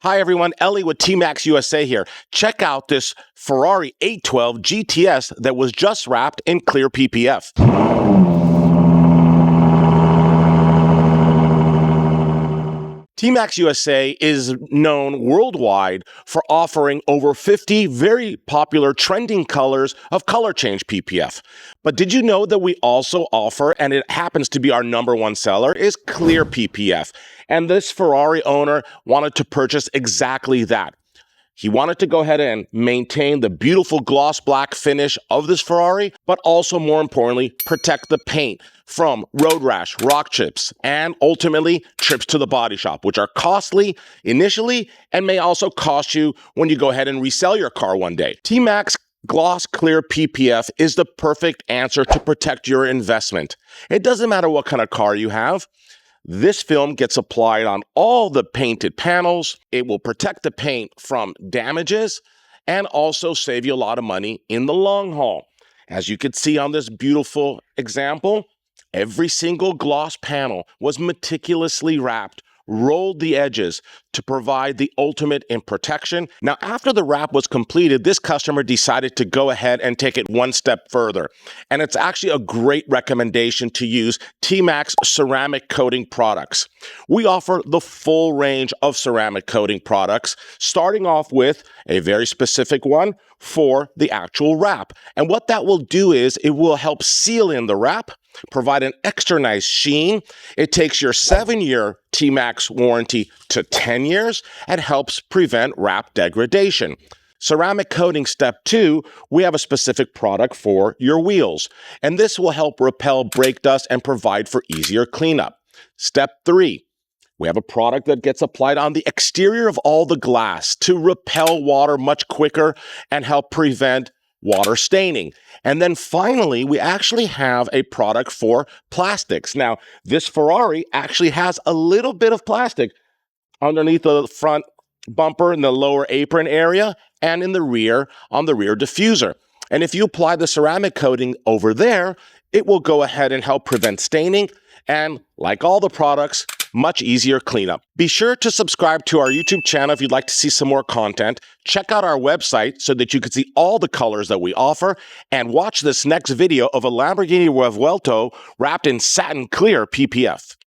Hi everyone, Ellie with TMaxx USA here. Check out this Ferrari 812 GTS that was just wrapped in clear PPF. TMaxx USA is known worldwide for offering over 50 very popular trending colors of color change PPF. But did you know that we also offer, and it happens to be our #1 seller, is clear PPF. And this Ferrari owner wanted to purchase exactly that. He wanted to go ahead and maintain the beautiful gloss black finish of this Ferrari, but also more importantly, protect the paint from road rash, rock chips, and ultimately trips to the body shop, which are costly initially and may also cost you when you go ahead and resell your car one day. TMaxx Gloss Clear PPF is the perfect answer to protect your investment. It doesn't matter what kind of car you have. This film gets applied on all the painted panels. It will protect the paint from damages and also save you a lot of money in the long haul. As you can see on this beautiful example, every single gloss panel was meticulously wrapped, rolled the edges to provide the ultimate in protection. Now, after the wrap was completed, this customer decided to go ahead and take it one step further. And it's actually a great recommendation to use TMaxx ceramic coating products. We offer the full range of ceramic coating products, starting off with a very specific one for the actual wrap. And what that will do is it will help seal in the wrap, provide an extra nice sheen. It takes your 7-year TMaxx warranty to 10 years and helps prevent wrap degradation. Ceramic coating step 2, we have a specific product for your wheels, and this will help repel brake dust and provide for easier cleanup. Step 3, we have a product that gets applied on the exterior of all the glass to repel water much quicker and help prevent water staining. And then finally, we actually have a product for plastics. Now, this Ferrari actually has a little bit of plastic underneath the front bumper in the lower apron area and in the rear on the rear diffuser. And if you apply the ceramic coating over there, it will go ahead and help prevent staining and, like all the products, much easier cleanup. Be sure to subscribe to our YouTube channel if you'd like to see some more content. Check out our website so that you can see all the colors that we offer, and watch this next video of a Lamborghini Revuelto wrapped in satin clear PPF.